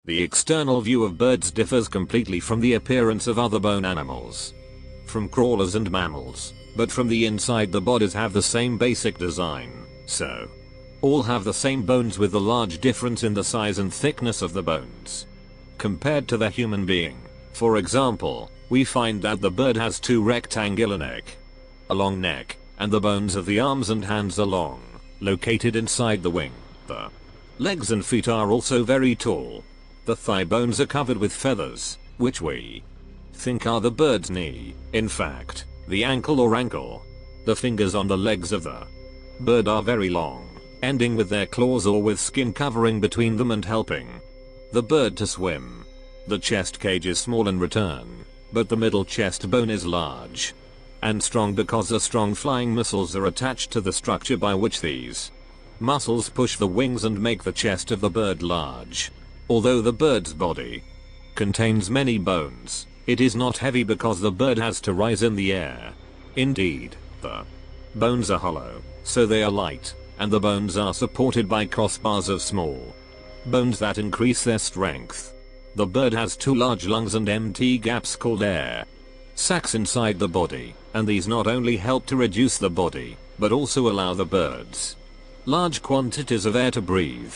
The external view of birds differs completely from the appearance of other bone animals. From crawlers and mammals, but from the inside the bodies have the same basic design, so all have the same bones with a large difference in the size and thickness of the bones. Compared to the human being, for example, we find that the bird has two rectangular a long neck, and the bones of the arms and hands are long, located inside the wing. The legs and feet are also very tall. The thigh bones are covered with feathers, which we think are the bird's knee. In fact, the ankle or ankle. The fingers on the legs of the bird are very long, ending with their claws or with skin covering between them and helping the bird to swim. The chest cage is small in return, but the middle chest bone is large and strong because the strong flying muscles are attached to the structure by which these muscles push the wings and make the chest of the bird large. Although the bird's body contains many bones, it is not heavy because the bird has to rise in the air. Indeed, the bones are hollow, so they are light, and the bones are supported by crossbars of small bones that increase their strength. The bird has two large lungs and empty gaps called air sacs inside the body, and these not only help to reduce the body, but also allow the birds large quantities of air to breathe.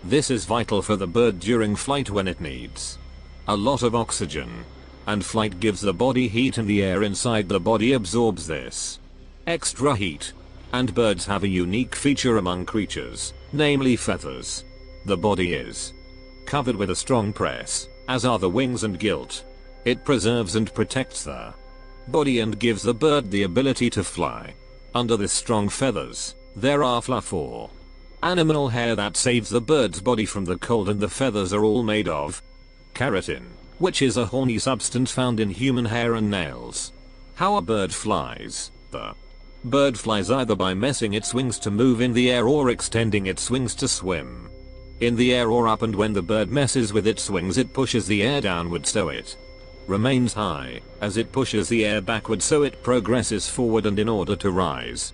This is vital for the bird during flight when it needs a lot of oxygen, and flight gives the body heat and the air inside the body absorbs this extra heat. And birds have a unique feature among creatures, namely feathers. The body is covered with a strong press, as are the wings and gilt. It preserves and protects the body and gives the bird the ability to fly. Under this strong feathers, there are fluff or animal hair that saves the bird's body from the cold, and the feathers are all made of keratin, which is a horny substance found in human hair and nails. How a bird flies. The bird flies either by messing its wings to move in the air or extending its wings to swim in the air or up, and when the bird messes with its wings it pushes the air downward so it remains high. As it pushes the air backward so it progresses forward, and in order to rise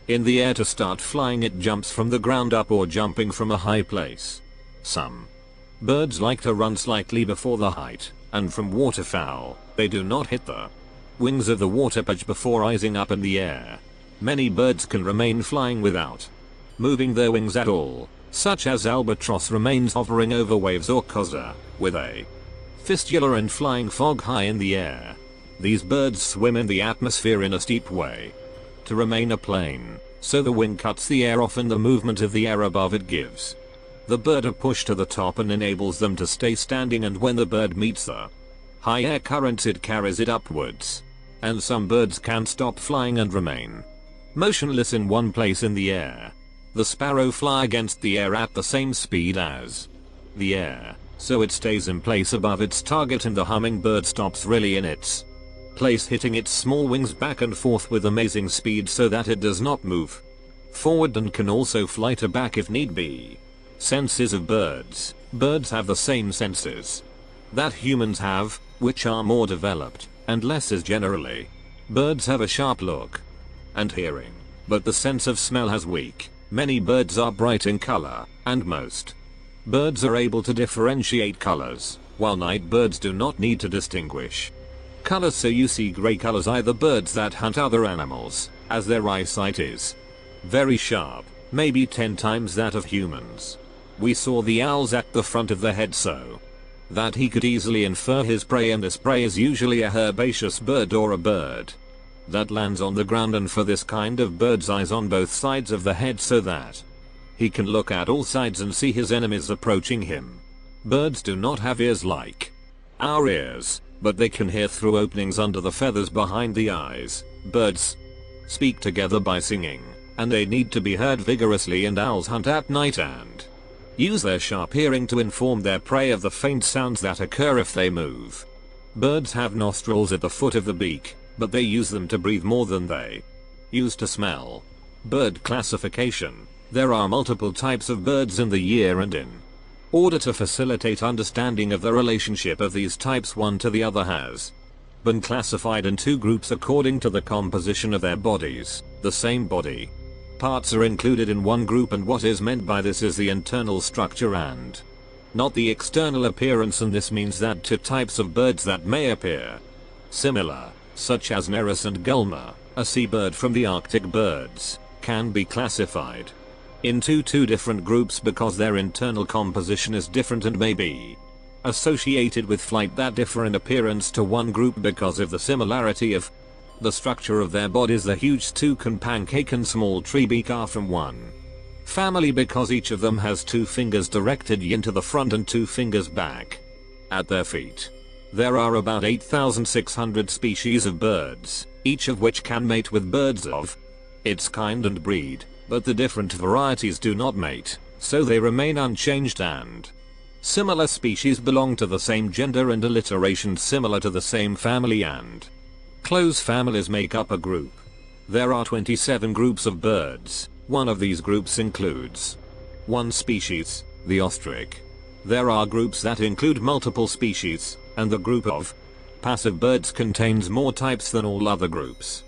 in the air to start flying it jumps from the ground up or jumping from a high place. Some birds like to run slightly before the height, and from waterfowl, they do not hit the wings of the water edge before rising up in the air. Many birds can remain flying without moving their wings at all, such as albatross remains hovering over waves, or koza, with a fistula and flying fog high in the air. These birds swim in the atmosphere in a steep way to remain a plane, so the wing cuts the air off and the movement of the air above it gives the bird a push to the top and enables them to stay standing, and when the bird meets the high air currents it carries it upwards. And some birds can stop flying and remain motionless in one place in the air. The sparrow fly against the air at the same speed as the air, so it stays in place above its target, and the hummingbird stops really in its place, hitting its small wings back and forth with amazing speed so that it does not move forward, and can also fly to back if need be. Senses of birds. Birds have the same senses that humans have, which are more developed and less is generally. Birds have a sharp look and hearing, but the sense of smell has weak. Many birds are bright in color, and most birds are able to differentiate colors, while night birds do not need to distinguish colors, so you see gray colors either birds that hunt other animals, as their eyesight is very sharp, maybe 10 times that of humans. We saw the owls at the front of the head so that he could easily infer his prey, and this prey is usually a herbaceous bird or a bird that lands on the ground, and for this kind of bird's eyes on both sides of the head so that he can look at all sides and see his enemies approaching him. Birds do not have ears like our ears, but they can hear through openings under the feathers behind the eyes. Birds speak together by singing, and they need to be heard vigorously, and owls hunt at night and use their sharp hearing to inform their prey of the faint sounds that occur if they move. Birds have nostrils at the foot of the beak, but they use them to breathe more than they use to smell. Bird classification. There are multiple types of birds in the year, and in order to facilitate understanding of the relationship of these types, one to the other has been classified in two groups according to the composition of their bodies. The same body parts are included in one group, and what is meant by this is the internal structure and not the external appearance, and this means that two types of birds that may appear similar, such as Nereus and Gulmer, a seabird from the Arctic birds, can be classified into two different groups because their internal composition is different and may be associated with flight that differ in appearance to one group because of the similarity of the structure of their bodies. The huge toucan pancake and small tree beak are from one family because each of them has two fingers directed into the front and two fingers back at their feet. There are about 8,600 species of birds, each of which can mate with birds of its kind and breed, but the different varieties do not mate, so they remain unchanged, and similar species belong to the same gender and alliterations similar to the same family and close families make up a group. There are 27 groups of birds. One of these groups includes one species, the ostrich. There are groups that include multiple species, and the group of passive birds contains more types than all other groups.